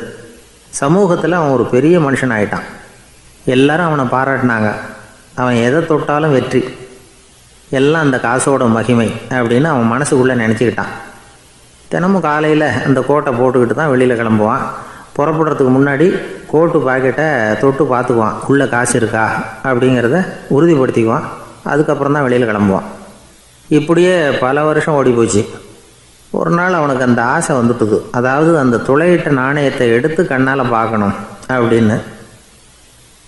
சமூகத்தில் அவன் ஒரு பெரிய மனுஷன் ஆகிட்டான். எல்லாரும் அவனை பாராட்டினாங்க. அவன் எதை தொட்டாலும் வெற்றி, எல்லாம் அந்த காசோட மகிமை அப்படின்னு அவன் மனசுக்குள்ளே நினச்சிக்கிட்டான். தினமும் காலையில் அந்த கோட்டை போட்டுக்கிட்டு தான் வெளியில் கிளம்புவான். புறப்படுறதுக்கு முன்னாடி கோட்டு பாக்கெட்டை தொட்டு பார்த்துக்குவான், உள்ளே காசு இருக்கா அப்படிங்கிறத உறுதிப்படுத்திக்குவான். அதுக்கப்புறம் தான் வெளியில் கிளம்புவான். இப்படியே பல வருஷம் ஓடி போச்சு. ஒரு நாள் அவனுக்கு அந்த ஆசை வந்துட்டுது, அதாவது அந்த துளையிட்ட நாணயத்தை எடுத்து கண்ணால் பார்க்கணும் அப்படின்னு.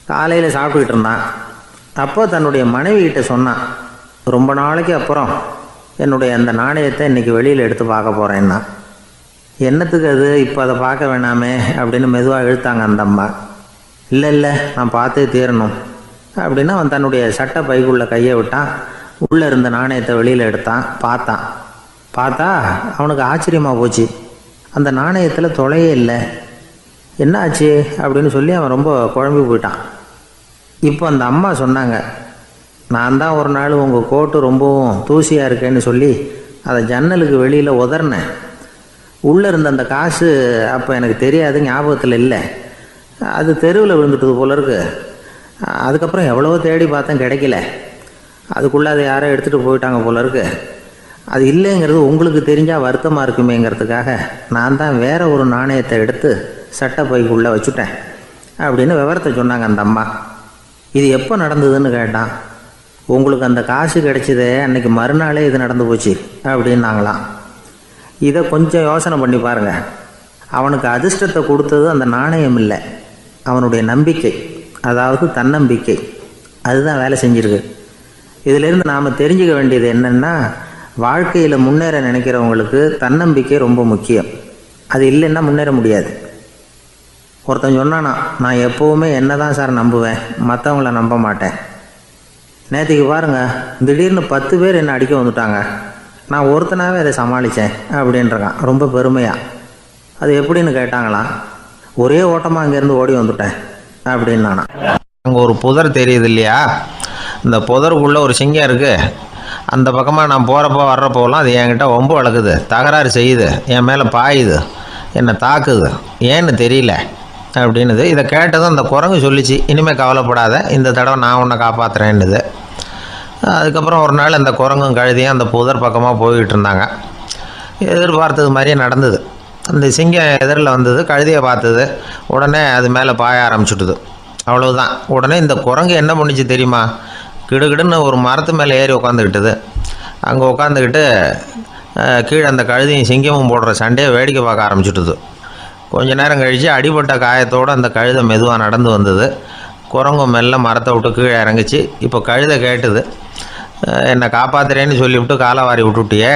காலையில் சாப்பிட்டுக்கிட்டு இருந்தான். அப்போ தன்னுடைய மனைவிகிட்ட சொன்னான், ரொம்ப நாளைக்கு அப்புறம் என்னுடைய அந்த நாணயத்தை இன்றைக்கி வெளியில் எடுத்து பார்க்க போகிறேன்னா. என்னத்துக்கு அது, இப்போ அதை பார்க்க வேணாமே அப்படின்னு மெதுவாக இழுத்தாங்க அந்த அம்மா. இல்லை நான் பார்த்தே தீரணும் அப்படின்னு அவன் தன்னுடைய சட்டை பைக்குள்ளே கையை விட்டான். உள்ளே இருந்த நாணயத்தை வெளியில் எடுத்தான். பார்த்தா அவனுக்கு ஆச்சரியமாக போச்சு. அந்த நாணயத்தில் தொலையே இல்லை. என்ன ஆச்சு அப்படின்னு சொல்லி அவன் ரொம்ப குழம்பி போயிட்டான். இப்போ அந்த அம்மா சொன்னாங்க, நான் தான் ஒரு நாள் உங்கள் கோட்டு ரொம்பவும் தூசியாக இருக்கேன்னு சொல்லி அதை ஜன்னலுக்கு வெளியில் உதறினேன். உள்ளே இருந்த அந்த காசு அப்போ எனக்கு தெரியாது, ஞாபகத்தில் இல்லை. அது தெருவில் விழுந்துட்டது போல இருக்கு. அதுக்கப்புறம் எவ்வளவோ தேடி பார்த்தேன், கிடைக்கல. அதுக்குள்ளே அதை யாரோ எடுத்துகிட்டு போயிட்டாங்க போல இருக்கு. அது இல்லைங்கிறது உங்களுக்கு தெரிஞ்சால் வருத்தமாக இருக்குமேங்கிறதுக்காக நான் தான் வேற ஒரு நாணயத்தை எடுத்து சட்டை பைக்குள்ளே வச்சுட்டேன் அப்படின்னு விவரத்தை சொன்னாங்க அந்த அம்மா. இது எப்போ நடந்ததுன்னு கேட்டான். உங்களுக்கு அந்த காசு கிடைச்சதே அன்னைக்கு மறுநாளே இது நடந்து போச்சு அப்படின்னாங்களாம். இதை கொஞ்சம் யோசனை பண்ணி பாருங்கள். அவனுக்கு அதிர்ஷ்டத்தை கொடுத்தது அந்த நாணயம் இல்லை, அவனுடைய நம்பிக்கை, அதாவது தன்னம்பிக்கை. அதுதான் வேலை செஞ்சிருக்கு. இதிலிருந்து நாம் தெரிஞ்சுக்க வேண்டியது என்னென்னா, வாழ்க்கையில் முன்னேற நினைக்கிறவங்களுக்கு தன்னம்பிக்கை ரொம்ப முக்கியம். அது இல்லைன்னா முன்னேற முடியாது. ஒருத்தன் சொன்னானா, நான் எப்போவுமே என்ன தான் சார் நம்புவேன், மற்றவங்கள நம்ப மாட்டேன். நேற்றுக்கு பாருங்கள், திடீர்னு 10 பேர் என்னை அடிக்க வந்துட்டாங்க, நான் ஒருத்தனாகவே அதை சமாளித்தேன் அப்படின்றான் ரொம்ப பெருமையாக. அது எப்படின்னு கேட்டாங்களாம். ஒரே ஓட்டமாக அங்கேருந்து ஓடி வந்துட்டேன் அப்படின்னானா. அங்கே ஒரு புதர் தெரியுது இல்லையா, இந்த புதருக்குள்ளே ஒரு சிங்கம் இருக்குது. அந்த பக்கமாக நான் போகிறப்போ வர்றப்போலாம் அது என்கிட்ட வம்பு வளர்க்குது, தகராறு செய்யுது, என் மேலே பாயுது, என்னை தாக்குது, ஏன்னு தெரியல அப்படின்னுது. இதை கேட்டதும் அந்த குரங்கு சொல்லிச்சு, இனிமேல் கவலைப்படாத, இந்த தடவை நான் உன்னை காப்பாற்றுறேன்னுது. அதுக்கப்புறம் ஒரு நாள் அந்த குரங்கும் கழுதியும் அந்த புதர் பக்கமாக போய்கிட்டு இருந்தாங்க. எதிர்பார்த்தது மாதிரியே நடந்தது. அந்த சிங்கம் எதிரில் வந்தது, கழுதியை பார்த்தது, உடனே அது மேலே பாய ஆரம்பிச்சுட்டுது. அவ்வளவுதான். உடனே இந்த குரங்கு என்ன பண்ணிச்சு தெரியுமா, கிடுகிடுன்னு ஒரு மரத்து மேலே ஏறி உட்காந்துக்கிட்டது. அங்கே உட்காந்துக்கிட்டு கீழே அந்த கழுதியும் சிங்கமும் போடுற சண்டையை வேடிக்கை பார்க்க ஆரம்பிச்சுட்டுது. கொஞ்ச நேரம் கழித்து அடிபட்ட காயத்தோடு அந்த கழுதை மெதுவாக நடந்து வந்தது. குரங்கு மெல்ல மரத்தை விட்டு கீழே இறங்குச்சு. இப்போ கழுதை கேட்டுது, என்னை காப்பாற்றுறேன்னு சொல்லிவிட்டு காலை வாரி விட்டுட்டியே,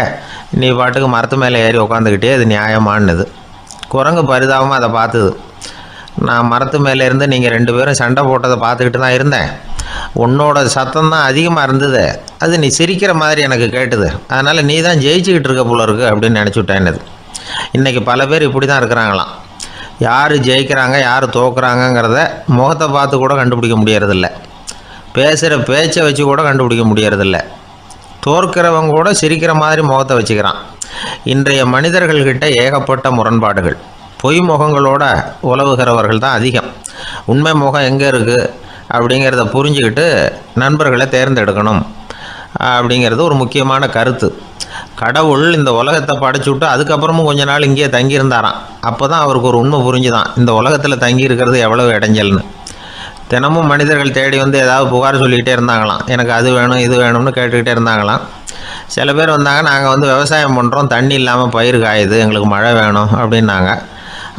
நீ பாட்டுக்கு மரத்து மேலே ஏறி உட்காந்துக்கிட்டே, அது நியாயமானது. குரங்கு பரிதாபமாக அதை பார்த்துது. நான் மரத்து மேலே இருந்து நீங்கள் 2 பேரும் சண்டை போட்டதை பார்த்துக்கிட்டு தான் இருந்தேன். உன்னோட சத்தம் தான் அதிகமாக இருந்தது, அது நீ சிரிக்கிற மாதிரி எனக்கு கேட்டுது, அதனால் நீ தான் ஜெயிச்சுக்கிட்டு இருக்க போல இருக்கு அப்படின்னு நினச்சிவிட்டேன்னுது. இன்றைக்கி பல பேர் இப்படி தான் இருக்கிறாங்களாம். யார் ஜெயிக்கிறாங்க யார் தோக்குறாங்கங்கிறத முகத்தை பார்த்து கூட கண்டுபிடிக்க முடியறதில்ல, பேசுகிற பேச்சை வச்சு கூட கண்டுபிடிக்க முடியறதில்ல. தோற்கிறவங்க கூட சிரிக்கிற மாதிரி முகத்தை வச்சுக்கிறான். இன்றைய மனிதர்கள்கிட்ட ஏகப்பட்ட முரண்பாடுகள். பொய் முகங்களோட உலவுகிறவர்கள் தான் அதிகம். உண்மை முகம் எங்கே இருக்குது அப்படிங்கிறத புரிஞ்சுக்கிட்டு நண்பர்களை தேர்ந்தெடுக்கணும் அப்படிங்கிறது ஒரு முக்கியமான கருத்து. கடவுள் இந்த உலகத்தை படைச்சு விட்டு அதுக்கப்புறமும் கொஞ்ச நாள் இங்கேயே தங்கியிருந்தாராம். அப்போ தான் அவருக்கு ஒரு உண்மை புரிஞ்சுதான், இந்த உலகத்தில் தங்கி இருக்கிறது எவ்வளவு இடைஞ்சல்னு. தினமும் மனிதர்கள் தேடி வந்து ஏதாவது புகார் சொல்லிக்கிட்டே இருந்தாங்களாம். எனக்கு அது வேணும் இது வேணும்னு கேட்டுக்கிட்டே இருந்தாங்களாம். சில பேர் வந்தாங்க, நாங்கள் வந்து விவசாயம் பண்ணுறோம், தண்ணி இல்லாமல் பயிர் காயுது, எங்களுக்கு மழை வேணும் அப்படின்னாங்க.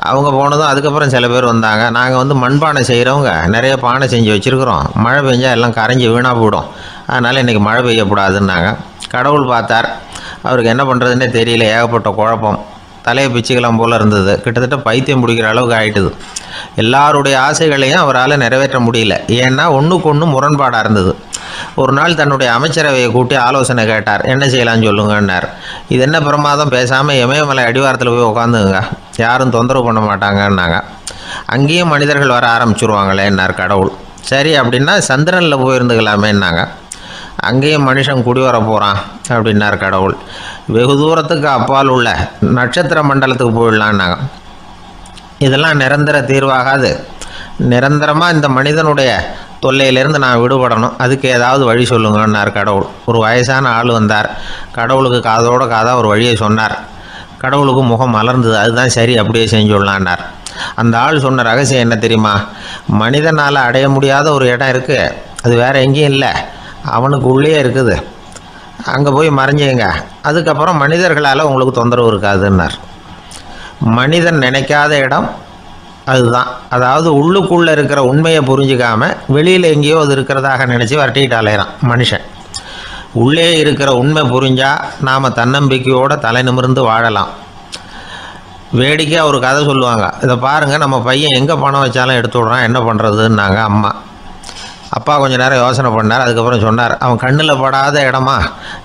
அவங்க போனதும் அதுக்கப்புறம் சில பேர் வந்தாங்க, நாங்கள் வந்து மண்பானை செய்கிறவங்க, நிறைய பானை செஞ்சு வச்சுருக்குறோம், மழை பெஞ்சால் எல்லாம் கரைஞ்சி வீணாக போயிடும், அதனால் இன்றைக்கி மழை பெய்யக்கூடாதுன்னாங்க. கடவுள் பார்த்தார், அவருக்கு என்ன பண்ணுறதுன்னே தெரியல, ஏகப்பட்ட குழப்பம், தலையை பிச்சுக்கலாம் போல் இருந்தது, கிட்டத்தட்ட பைத்தியம் பிடிக்கிற அளவுக்கு ஆகிட்டுது. எல்லாருடைய ஆசைகளையும் அவரால் நிறைவேற்ற முடியல, ஏன்னா ஒன்றுக்கு ஒன்று முரண்பாடாக இருந்தது. ஒரு நாள் தன்னுடைய அமைச்சரவையை கூட்டி ஆலோசனை கேட்டார், என்ன செய்யலான்னு சொல்லுங்கன்னார். இது என்ன பிரமாதம், பேசாமல் இமயமலை அடிவாரத்தில் போய் உட்காந்துங்க, யாரும் தொந்தரவு பண்ண மாட்டாங்கன்னாங்க. அங்கேயும் மனிதர்கள் வர ஆரம்பிச்சுருவாங்களேன்னார் கடவுள். சரி அப்படின்னா சந்திரனில் போயிருந்துக்கலாமேன்னாங்க. அங்கேயும் மனுஷன் குடி வர போகிறான் அப்படின்னார் கடவுள். வெகு தூரத்துக்கு அப்பால் உள்ள நட்சத்திர மண்டலத்துக்கு போயிடலான்னாங்க. இதெல்லாம் நிரந்தர தீர்வாகாது, நிரந்தரமாக இந்த மனிதனுடைய தொல்லையிலேருந்து நான் விடுபடணும், அதுக்கு ஏதாவது வழி சொல்லுங்கன்னார் கடவுள். ஒரு வயசான ஆள் வந்தார், கடவுளுக்கு காதோட காதாக ஒரு வழியை சொன்னார். கடவுளுக்கு முகம் மலர்ந்தது, அதுதான் சரி, அப்படியே செஞ்சுடலான்னார். அந்த ஆள் சொன்ன ரகசியம் என்ன தெரியுமா, மனிதனால் அடைய முடியாத ஒரு இடம் இருக்குது, அது வேறு எங்கேயும் இல்லை, அவனுக்கு உள்ளே இருக்குது, அங்கே போய் மறைஞ்சிங்க, அதுக்கப்புறம் மனிதர்களால் உங்களுக்கு தொந்தரவு இருக்காதுன்னார். மனிதன் நினைக்காத இடம் அதுதான். அதாவது உள்ளுக்குள்ளே இருக்கிற உண்மையை புரிஞ்சிக்காமல் வெளியில் எங்கேயோ அது இருக்கிறதாக நினச்சி வரட்டிக்கிட்டு அலையிறான் மனுஷன். உள்ளே இருக்கிற உண்மை புரிஞ்சால் நாம் தன்னம்பிக்கையோடு தலை நிமிர்ந்து வாழலாம். வேடிக்கையாக ஒரு கதை சொல்லுவாங்க, இதை பாருங்கள், நம்ம பையன் எங்கே பணம் வச்சாலும் எடுத்து விட்றான், என்ன பண்ணுறதுன்னாங்க அம்மா. அப்பா கொஞ்சம் நேரம் யோசனை பண்ணார், அதுக்கப்புறம் சொன்னார், அவன் கண்ணில் படாத இடமா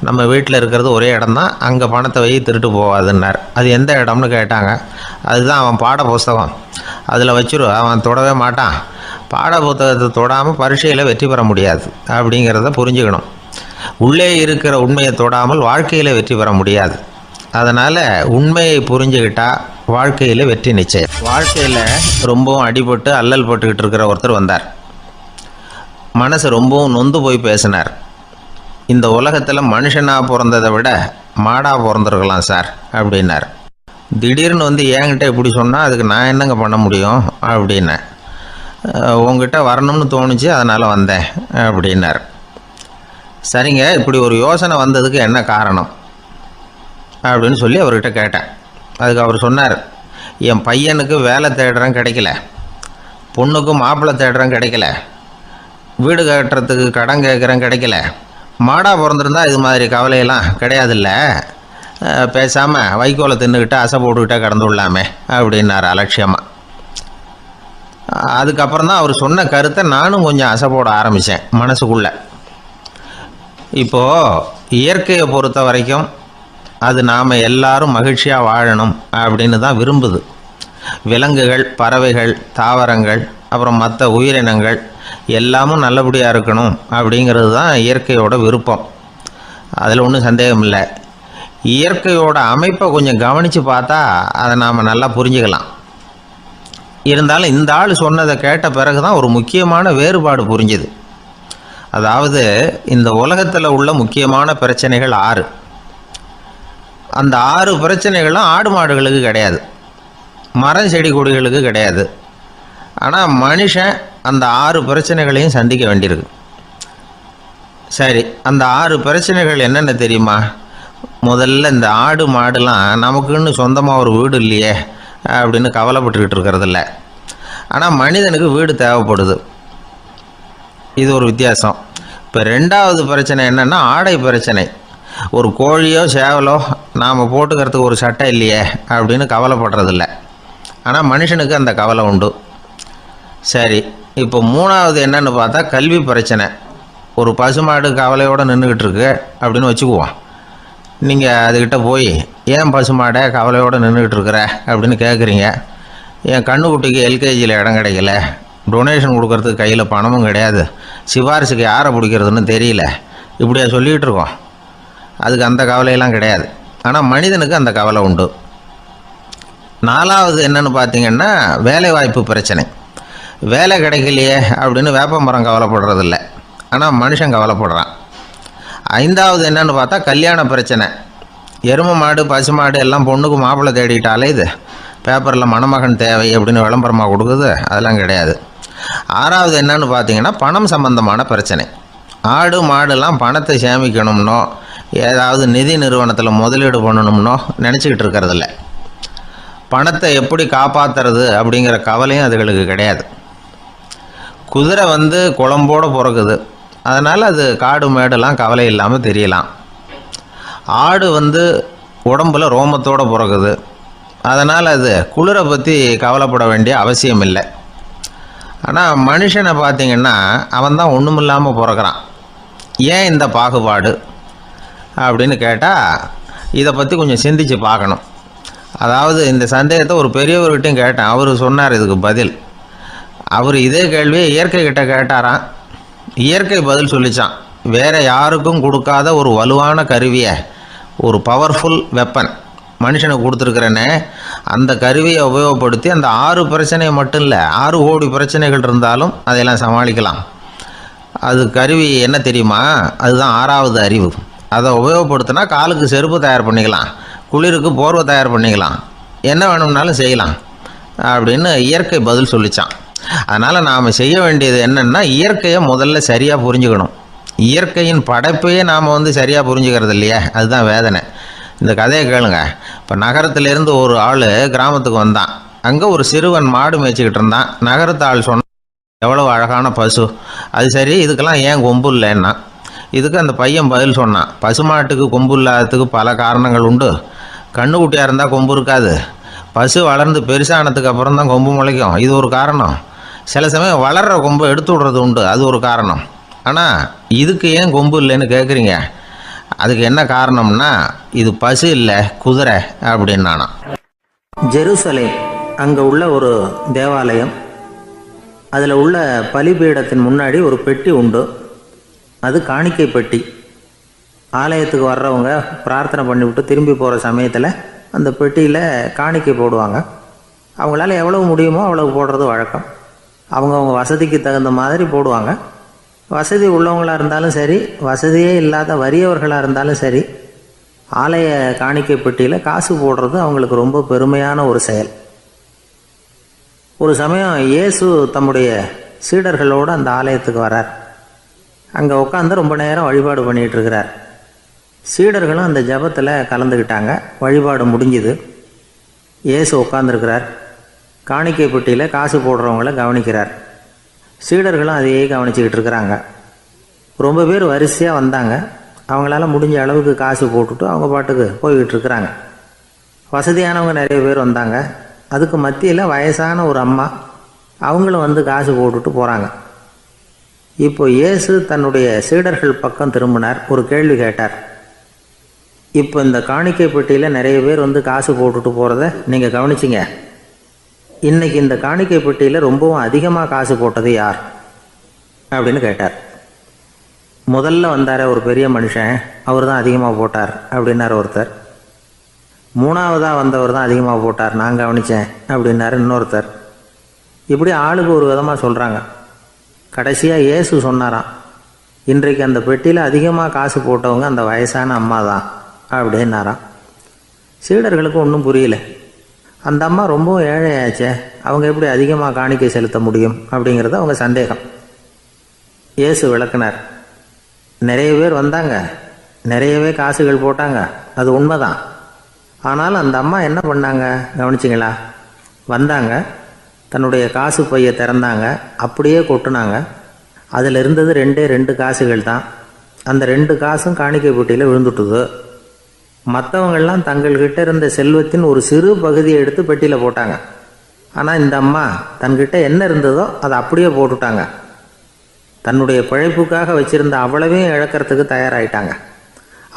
நம்ம வீட்டில் இருக்கிறது ஒரே இடம்தான், அங்கே பணத்தை வை திருட்டு போகாதுன்னார். அது எந்த இடம்னு கேட்டாங்க. அதுதான் அவன் பாட புஸ்தகம், அதில் வச்சிரு, அவன் தொடவே மாட்டான், பாட புத்தகத்தை தொடாமல் பரீட்சையில் வெற்றி பெற முடியாது அப்படிங்கிறத புரிஞ்சுக்கணும். உள்ளே இருக்கிற உண்மையை தொடாமல் வாழ்க்கையில் வெற்றி பெற முடியாது. அதனால் உண்மையை புரிஞ்சுக்கிட்டா வாழ்க்கையில் வெற்றி நிச்சயம். வாழ்க்கையில் ரொம்பவும் அடிபட்டு அல்லல் போட்டுக்கிட்டு இருக்கிற ஒருத்தர் வந்தார். மனசு ரொம்பவும் நொந்து போய் பேசினார். இந்த உலகத்தில் மனுஷனாக பிறந்ததை விட மாடாக பிறந்திருக்கலாம் சார் அப்படின்னார். திடீர்னு வந்து என்கிட்ட இப்படி சொன்னால் அதுக்கு நான் என்னங்க பண்ண முடியும் அப்படின்னேன். உங்ககிட்ட வரணும்னு தோணுச்சு, அதனால் வந்தேன் அப்படின்னார். சரிங்க, இப்படி ஒரு யோசனை வந்ததுக்கு என்ன காரணம் அப்படின்னு சொல்லி அவர்கிட்ட கேட்டேன். அதுக்கு அவர் சொன்னார், என் பையனுக்கு வேலை தேடுறேன் கிடைக்கல, பொண்ணுக்கு மாப்பிள்ளை தேடுறேன் கிடைக்கல, வீடு கட்டுறதுக்கு கடன் கேட்குறேன் கிடைக்கல, மாடாக பிறந்திருந்தா இது மாதிரி கவலையெல்லாம் கிடையாதுல்ல, பேசாமல் வைக்கோலை தின்னுக்கிட்டு அசை போட்டுக்கிட்டே கடந்து விடலாமே அப்படின்னார் அலட்சியமாக. அதுக்கப்புறம் தான் அவர் சொன்ன கருத்தை நானும் கொஞ்சம் அசை போட ஆரம்பித்தேன் மனசுக்குள்ளே. இப்போது இயற்கையை பொறுத்த வரைக்கும் அது நாம் எல்லாரும் மகிழ்ச்சியாக வாழணும் அப்படின்னு தான் விரும்புது. விலங்குகள், பறவைகள், தாவரங்கள், அப்புறம் மற்ற உயிரினங்கள் எல்லாமும் நல்லபடியாக இருக்கணும் அப்படிங்கிறது தான் இயற்கையோட விருப்பம். அதில் ஒன்றும் சந்தேகம் இல்லை. இயற்கையோட அமைப்பை கொஞ்சம் கவனித்து பார்த்தா அதை நாம் நல்லா புரிஞ்சுக்கலாம். இருந்தாலும் இந்த ஆள் சொன்னதை கேட்ட பிறகு தான் ஒரு முக்கியமான வேறுபாடு புரிஞ்சுது. அதாவது இந்த உலகத்தில் உள்ள முக்கியமான பிரச்சனைகள் 6. அந்த 6 பிரச்சனைகளும் ஆடு மாடுகளுக்கு கிடையாது, மரம் செடி கொடிகளுக்கு கிடையாது. ஆனால் மனுஷன் அந்த 6 பிரச்சனைகளையும் சந்திக்க வேண்டியிருக்கு. சரி, அந்த 6 பிரச்சனைகள் என்னென்ன தெரியுமா? முதல்ல இந்த ஆடு மாடுலாம் நமக்குன்னு சொந்தமாக ஒரு வீடு இல்லையே அப்படின்னு கவலைப்பட்டுக்கிட்டு இருக்கிறதில்ல. ஆனால் மனிதனுக்கு வீடு தேவைப்படுது. இது ஒரு வித்தியாசம். இப்போ 2வது பிரச்சனை என்னென்னா ஆடை பிரச்சனை. ஒரு கோழியோ சேவலோ நாம் போட்டுக்கிறதுக்கு ஒரு சட்டை இல்லையே அப்படின்னு கவலைப்படுறதில்ல. ஆனால் மனுஷனுக்கு அந்த கவலை உண்டு. சரி, இப்போ 3வது என்னன்னு பார்த்தா கல்வி பிரச்சனை. ஒரு பசுமாடு கவலையோடு நின்றுக்கிட்டு இருக்கு அப்படின்னு வச்சுக்குவோம். நீங்கள் அதுக்கிட்ட போய் ஏன் பசுமாடை கவலையோடு நின்றுக்கிட்டு இருக்கிற அப்படின்னு கேட்குறீங்க. என் கண்ணுக்குட்டிக்கு எல்கேஜியில் இடம் கிடைக்கல, டொனேஷன் கொடுக்கறதுக்கு கையில் பணமும் கிடையாது, சிபாரிசுக்கு யாரை பிடிக்கிறதுன்னு தெரியல, இப்படியா சொல்லிகிட்டு இருக்கோம். அதுக்கு அந்த கவலையெல்லாம் கிடையாது. ஆனால் மனிதனுக்கு அந்த கவலை உண்டு. 4வது என்னன்னு பார்த்தீங்கன்னா வேலைவாய்ப்பு பிரச்சனை. வேலை கிடைக்கலையே அப்படின்னு வேப்ப மரம் கவலைப்படுறதில்ல, ஆனால் மனுஷன் கவலைப்படுறான். 5வது என்னன்னு பார்த்தா கல்யாண பிரச்சனை. எருமை மாடு பசுமாடு எல்லாம் பொண்ணுக்கு மாப்பிள்ளை தேடிட்டாலே இது பேப்பரில் மணமகன் தேவை அப்படின்னு விளம்பரமாக கொடுக்குது, அதெல்லாம் கிடையாது. 6வது என்னன்னு பார்த்தீங்கன்னா பணம் சம்பந்தமான பிரச்சனை. ஆடு மாடுலாம் பணத்தை சேமிக்கணும்னோ ஏதாவது நிதி நிறுவனத்தில் முதலீடு பண்ணணும்னோ நினச்சிக்கிட்டு இருக்கிறதில்ல. பணத்தை எப்படி காப்பாற்றுறது அப்படிங்கிற கவலையும் அதுகளுக்கு கிடையாது. குதிரை வந்து குளம்போடு பிறக்குது, அதனால் அது காடு மேடெல்லாம் கவலை இல்லாமல் தெரியலாம். ஆடு வந்து உடம்பில் ரோமத்தோடு பிறக்குது, அதனால் அது குளிரை பற்றி கவலைப்பட வேண்டிய அவசியம் இல்லை. ஆனால் மனுஷனை பார்த்திங்கன்னா அவன் தான் ஒன்றும் இல்லாமல் பிறக்கிறான். ஏன் இந்த பாகுபாடு அப்படின்னு கேட்டால் இதை பற்றி கொஞ்சம் சிந்திச்சு பார்க்கணும். அதாவது இந்த சந்தேகத்தை ஒரு பெரியவர்கிட்டையும் கேட்டேன். அவர் சொன்னார் இதுக்கு பதில். அவர் இதே கேள்வியை இயற்கை கிட்ட கேட்டாராம். இயற்கை பதில் சொல்லிச்சான். வேறு யாருக்கும் கொடுக்காத ஒரு வலுவான கருவியை, ஒரு பவர்ஃபுல் வெப்பன் மனுஷனுக்கு கொடுத்துருக்குறேன்னு, அந்த கருவியை உபயோகப்படுத்தி அந்த 6 பிரச்சனையை மட்டும் இல்லை 6 கோடி பிரச்சனைகள் இருந்தாலும் அதையெல்லாம் சமாளிக்கலாம். அது கருவி என்ன தெரியுமா? அதுதான் 6வது அறிவு. அதை உபயோகப்படுத்தினா காலுக்கு செருப்பு தயார் பண்ணிக்கலாம், குளிருக்கு போர்வை தயார் பண்ணிக்கலாம், என்ன வேணும்னாலும் செய்யலாம் அப்படின்னு இயற்கை பதில் சொல்லிச்சான். அதனால் நாம் செய்ய வேண்டியது என்னென்னா இயற்கையை முதல்ல சரியாக புரிஞ்சுக்கணும். இயற்கையின் படைப்பையே நாம் வந்து சரியாக புரிஞ்சுக்கிறது இல்லையா, அதுதான் வேதனை. இந்த கதையை கேளுங்க. இப்போ நகரத்திலேருந்து ஒரு ஆள் கிராமத்துக்கு வந்தான். அங்கே ஒரு சிறுவன் மாடு மேய்ச்சிக்கிட்டு இருந்தான். நகரத்து ஆள் சொன்னான், எவ்வளோ அழகான பசு, அது சரி இதுக்கெல்லாம் ஏன் கொம்பு இல்லைன்னா. இதுக்கு அந்த பையன் பதில் சொன்னான், பசுமாட்டுக்கு கொம்பு இல்லாததுக்கு பல காரணங்கள் உண்டு. கண்ணுக்குட்டியாக இருந்தால் கொம்பு இருக்காது, பசு வளர்ந்து பெருசானதுக்கு அப்புறம் தான் கொம்பு முளைக்கும், இது ஒரு காரணம். சில சமயம் வளர்கிற கொம்பை எடுத்து விடுறது உண்டு, அது ஒரு காரணம். ஆனால் இதுக்கு ஏன் கொம்பு இல்லைன்னு கேட்குறீங்க, அதுக்கு என்ன காரணம்னா இது பசு இல்லை குதிரை அப்படின்னானா. ஜெருசலேம் அங்கே உள்ள ஒரு தேவாலயம். அதில் உள்ள பலிபீடத்தின் முன்னாடி ஒரு பெட்டி உண்டு, அது காணிக்கை பெட்டி. ஆலயத்துக்கு வர்றவங்க பிரார்த்தனை பண்ணிவிட்டு திரும்பி போகிற சமயத்தில் அந்த பெட்டியில் காணிக்கை போடுவாங்க. அவங்களால எவ்வளவு முடியுமோ அவ்வளவு போடுறது வழக்கம். அவங்கவுங்க வசதிக்கு தகுந்த மாதிரி போடுவாங்க. வசதி உள்ளவங்களாக இருந்தாலும் சரி, வசதியே இல்லாத வறியவர்களாக இருந்தாலும் சரி, ஆலய காணிக்கை பெட்டியில் காசு போடுறது அவங்களுக்கு ரொம்ப பெருமையான ஒரு செயல். ஒரு சமயம் இயேசு தம்முடைய சீடர்களோடு அந்த ஆலயத்துக்கு வரார். அங்கே உட்காந்து ரொம்ப நேரம் வழிபாடு பண்ணிகிட்டு இருக்கிறார். சீடர்களும் அந்த ஜபத்தில் கலந்துக்கிட்டாங்க. வழிபாடு முடிஞ்சுது. இயேசு உட்காந்துருக்கிறார். காணிக்கை பெட்டியில் காசு போடுறவங்கள கவனிக்கிறார். சீடர்களும் அதையே கவனிச்சுக்கிட்டு இருக்கிறாங்க. ரொம்ப பேர் வரிசையாக வந்தாங்க. அவங்களால முடிஞ்ச அளவுக்கு காசு போட்டுட்டு அவங்க பாட்டுக்கு போய்கிட்டு இருக்கிறாங்க. வசதியானவங்க நிறைய பேர் வந்தாங்க. அதுக்கு மத்தியில் வயசான ஒரு அம்மா, அவங்களும் வந்து காசு போட்டுட்டு போகிறாங்க. இப்போ இயேசு தன்னுடைய சீடர்கள் பக்கம் திரும்பினார். ஒரு கேள்வி கேட்டார். இப்போ இந்த காணிக்கை பெட்டியில் நிறைய பேர் வந்து காசு போட்டுட்டு போகிறத நீங்கள் கவனிச்சிங்க. இன்றைக்கி இந்த காணிக்கை பெட்டியில் ரொம்பவும் அதிகமாக காசு போட்டது யார் அப்படின்னு கேட்டார். முதல்ல வந்தார் ஒரு பெரிய மனுஷன், அவர் தான் அதிகமாக போட்டார் அப்படின்னார் ஒருத்தர். மூணாவதாக வந்தவர் தான் அதிகமாக போட்டார், நான் கவனித்தேன் அப்படின்னாரு இன்னொருத்தர். இப்படி ஆளுக்கு ஒரு விதமாக சொல்கிறாங்க. கடைசியாக இயேசு சொன்னாராம், இன்றைக்கு அந்த பெட்டியில் அதிகமாக காசு போட்டவங்க அந்த வயசான அம்மா தான் அப்படின்னாராம். சீடர்களுக்கு ஒன்றும் புரியல. அந்த அம்மா ரொம்பவும் ஏழையாச்சே, அவங்க எப்படி அதிகமாக காணிக்கை செலுத்த முடியும் அப்படிங்கிறது அவங்க சந்தேகம். இயேசு விளக்குனார். நிறைய பேர் வந்தாங்க, நிறையவே காசுகள் போட்டாங்க, அது உண்மைதான். ஆனால் அந்த அம்மா என்ன பண்ணாங்க கவனிச்சிங்களா? வந்தாங்க, தன்னுடைய காசு பையை திறந்தாங்க, அப்படியே கொட்டுனாங்க. அதில் இருந்தது 2 காசுகள் தான். அந்த 2 காசும் காணிக்கை பெட்டியில் விழுந்துட்டுது. மற்றவங்கள்லாம் தங்கள்கிட்ட இருந்த செல்வத்தின் ஒரு சிறு பகுதியை எடுத்து பெட்டியில் போட்டாங்க. ஆனால் இந்த அம்மா தன்கிட்ட என்ன இருந்ததோ அதை அப்படியே போட்டுட்டாங்க. தன்னுடைய பிழைப்புக்காக வச்சுருந்த அவ்வளவையும் இழக்கிறதுக்கு தயாராகிட்டாங்க.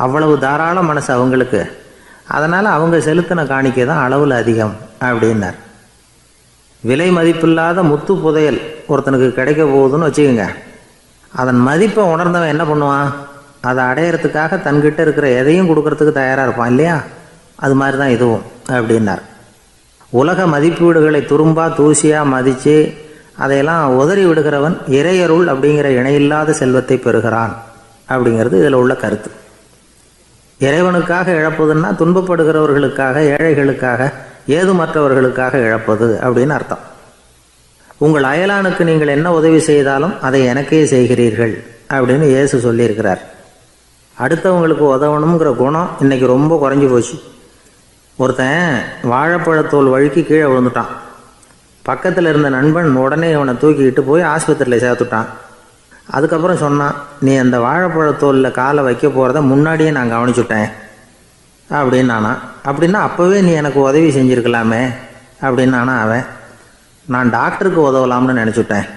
அவ்வளவு தாராள மனசு அவங்களுக்கு. அதனால் அவங்க செலுத்தின காணிக்கை தான் அளவில் அதிகம் அப்படின்னார். விலை மதிப்பில்லாத முத்து புதையல் ஒருத்தனுக்கு கிடைக்க போகுதுன்னு வச்சுக்கோங்க. அதன் மதிப்பை உணர்ந்தவன் என்ன பண்ணுவான்? அதை அடையிறதுக்காக தன்கிட்ட இருக்கிற எதையும் கொடுக்கறதுக்கு தயாராக இருப்பான் இல்லையா? அது மாதிரி தான் இதுவும் அப்படின்னார். உலக மதிப்பீடுகளை துரும்பா தூசியாக மதித்து அதையெல்லாம் உதறி விடுகிறவன் இறையருள் அப்படிங்கிற இணையில்லாத செல்வத்தை பெறுகிறான் அப்படிங்கிறது இதில் உள்ள கருத்து. இறைவனுக்காக இழப்பதுன்னா துன்பப்படுகிறவர்களுக்காக, ஏழைகளுக்காக, ஏதுமற்றவர்களுக்காக இழப்பது அப்படின்னு அர்த்தம். உங்கள் அயலானுக்கு நீங்கள் என்ன உதவி செய்தாலும் அதை எனக்கே செய்கிறீர்கள் அப்படின்னு இயேசு சொல்லியிருக்கிறார். அடுத்தவங்களுக்கு உதவணுங்கிற குணம் இன்னைக்கு ரொம்ப குறைஞ்சி போச்சு. ஒருத்தன் வாழைப்பழத்தோல் வழுக்கி கீழே விழுந்துட்டான். பக்கத்தில் இருந்த நண்பன் உடனே இவனை தூக்கிக்கிட்டு போய் ஆஸ்பத்திரியில் சேர்த்துட்டான். அதுக்கப்புறம் சொன்னான், நீ அந்த வாழைப்பழத்தோலில் காலை வைக்க போகிறத முன்னாடியே நான் கவனிச்சுட்டேன் அப்படின்னு நானா. அப்படின்னா அப்போவே நீ எனக்கு உதவி செஞ்சுருக்கலாமே அப்படின்னு நானா. அவன், நான் டாக்டருக்கு உதவலாம்னு நினச்சிட்டேன்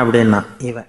அப்படின்னா இவன்.